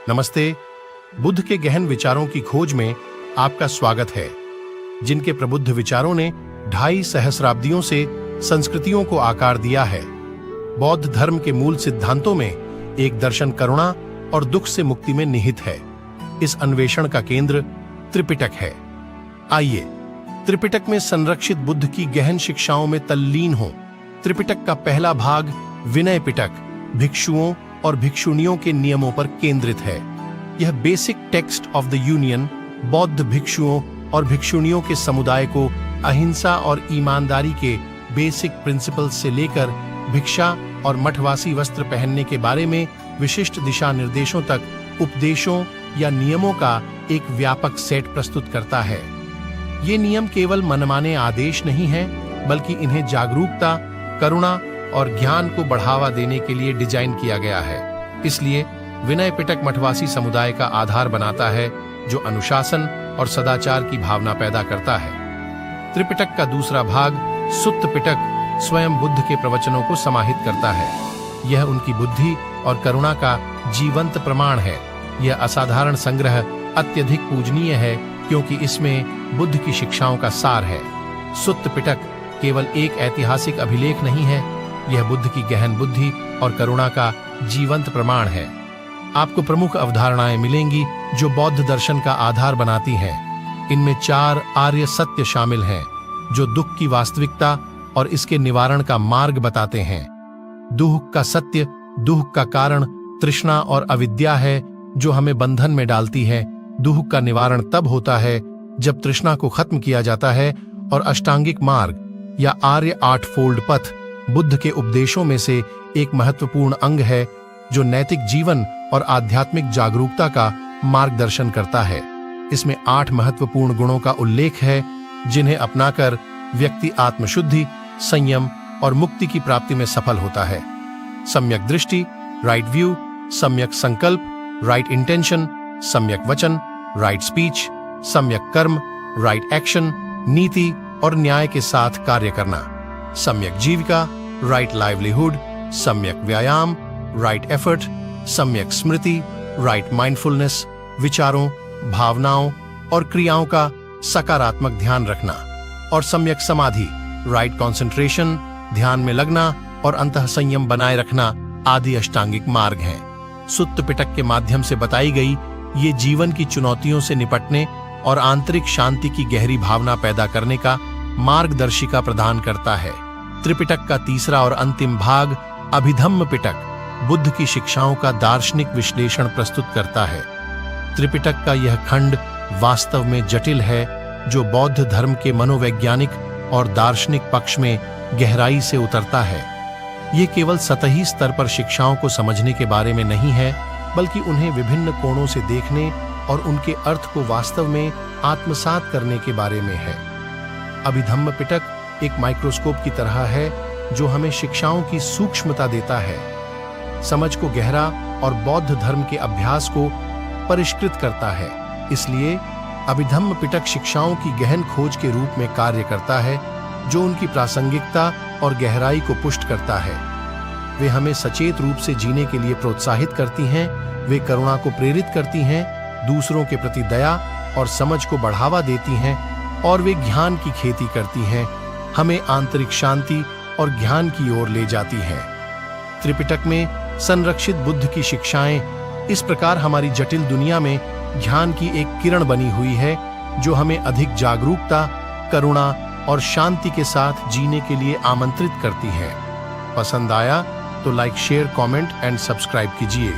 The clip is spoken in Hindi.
नमस्ते। बुद्ध के गहन विचारों की खोज में आपका स्वागत है, जिनके प्रबुद्ध विचारों ने 2.5 सहस्राब्दियों से संस्कृतियों को आकार दिया है। बौद्ध धर्म के मूल सिद्धांतों में एक दर्शन करुणा और दुख से मुक्ति में निहित है। इस अन्वेषण का केंद्र त्रिपिटक है। आइए त्रिपिटक में संरक्षित बुद्ध की गहन शिक्षाओं में तल्लीन हों। त्रिपिटक का पहला भाग विनय पिटक भिक्षुओं और भिक्षुणियों के नियमों पर केंद्रित है। यह basic text of the union बौद्ध भिक्षुओं और भिक्षुणियों के समुदाय को अहिंसा और ईमानदारी के बेसिक प्रिंसिपल्स से लेकर भिक्षा और मठवासी वस्त्र पहनने के बारे में विशिष्ट दिशा निर्देशों तक उपदेशों या नियमों का एक व्यापक सेट प्रस्तुत करता है। ये नियम केवल मनमाने आदेश नहीं हैं, बल्कि इन्हें जागरूकता, करुणा और ज्ञान को बढ़ावा देने के लिए डिजाइन किया गया है। इसलिए विनय पिटक मठवासी समुदाय का आधार बनाता है, जो अनुशासन और सदाचार की भावना पैदा करता है। त्रिपिटक का दूसरा भाग सुत्त पिटक स्वयं बुद्ध के प्रवचनों को समाहित करता है। यह उनकी बुद्धि और करुणा का जीवंत प्रमाण है। यह असाधारण संग्रह अत्यधिक पूजनीय है, क्योंकि इसमें बुद्ध की शिक्षाओं का सार है। सुत्त पिटक केवल एक ऐतिहासिक अभिलेख नहीं है, यह बुद्ध की गहन बुद्धि और करुणा का जीवंत प्रमाण है। आपको प्रमुख अवधारणाएं मिलेंगी जो बौद्ध दर्शन का आधार बनाती हैं। इनमें 4 आर्य सत्य शामिल हैं, जो दुख की वास्तविकता और इसके निवारण का मार्ग बताते हैं। दुख का सत्य, दुख का कारण तृष्णा और अविद्या है, जो हमें बंधन में डालती है। दुख का निवारण तब होता है जब तृष्णा को खत्म किया जाता है, और अष्टांगिक मार्ग या आर्य 8 फोल्ड पथ बुद्ध के उपदेशों में से एक महत्वपूर्ण अंग है, जो नैतिक जीवन और आध्यात्मिक जागरूकता का मार्गदर्शन करता है। इसमें 8 महत्वपूर्ण गुणों का उल्लेख है, जिन्हें अपनाकर व्यक्ति आत्मशुद्धि, संयम और मुक्ति की प्राप्ति में सफल होता है। सम्यक दृष्टि, राइट व्यू, सम्यक संकल्प, राइट इंटेंशन, सम्यक वचन, राइट स्पीच, सम्यक कर्म, राइट एक्शन, नीति और न्याय के साथ कार्य करना, सम्यक जीविका, राइट लाइवलीहुड, सम्यक व्यायाम, राइट एफर्ट, सम्यक स्मृति, राइट माइंडफुलनेस, विचारों, भावनाओं और क्रियाओं का सकारात्मक ध्यान रखना, और सम्यक समाधि, राइट कंसंट्रेशन, ध्यान में लगना और अंतः संयम बनाए रखना आदि अष्टांगिक मार्ग हैं। सुत्त पिटक के माध्यम से बताई गई ये जीवन की चुनौतियों से निपटने और आंतरिक शांति की गहरी भावना पैदा करने का मार्गदर्शिका प्रदान करता है। त्रिपिटक का तीसरा और अंतिम भाग अभिधम्म पिटक बुद्ध की शिक्षाओं का दार्शनिक विश्लेषण प्रस्तुत करता है। त्रिपिटक का यह खंड वास्तव में जटिल है, जो बौद्ध धर्म के मनोवैज्ञानिक और दार्शनिक पक्ष में गहराई से उतरता है। ये केवल सतही स्तर पर शिक्षाओं को समझने के बारे में नहीं है, बल्कि उन्हें विभिन्न कोणों से देखने और उनके अर्थ को वास्तव में आत्मसात करने के बारे में है। अभिधम्म पिटक एक माइक्रोस्कोप की तरह है, जो हमें शिक्षाओं की सूक्ष्मता देता है, समझ को गहरा और बौद्ध धर्म के अभ्यास को परिष्कृत करता है। इसलिए अभिधम्म पिटक शिक्षाओं की गहन खोज के रूप में कार्य करता है, जो उनकी प्रासंगिकता और गहराई को पुष्ट करता है। वे हमें सचेत रूप से जीने के लिए प्रोत्साहित करती हैं, वे करुणा को प्रेरित करती हैं, दूसरों के प्रति दया और समझ को बढ़ावा देती हैं, और वे ज्ञान की खेती करती हैं, हमें आंतरिक शांति और ज्ञान की ओर ले जाती हैं। त्रिपिटक में संरक्षित बुद्ध की शिक्षाएं इस प्रकार हमारी जटिल दुनिया में ज्ञान की एक किरण बनी हुई है, जो हमें अधिक जागरूकता, करुणा और शांति के साथ जीने के लिए आमंत्रित करती है। पसंद आया तो like, share, comment and subscribe कीजिए।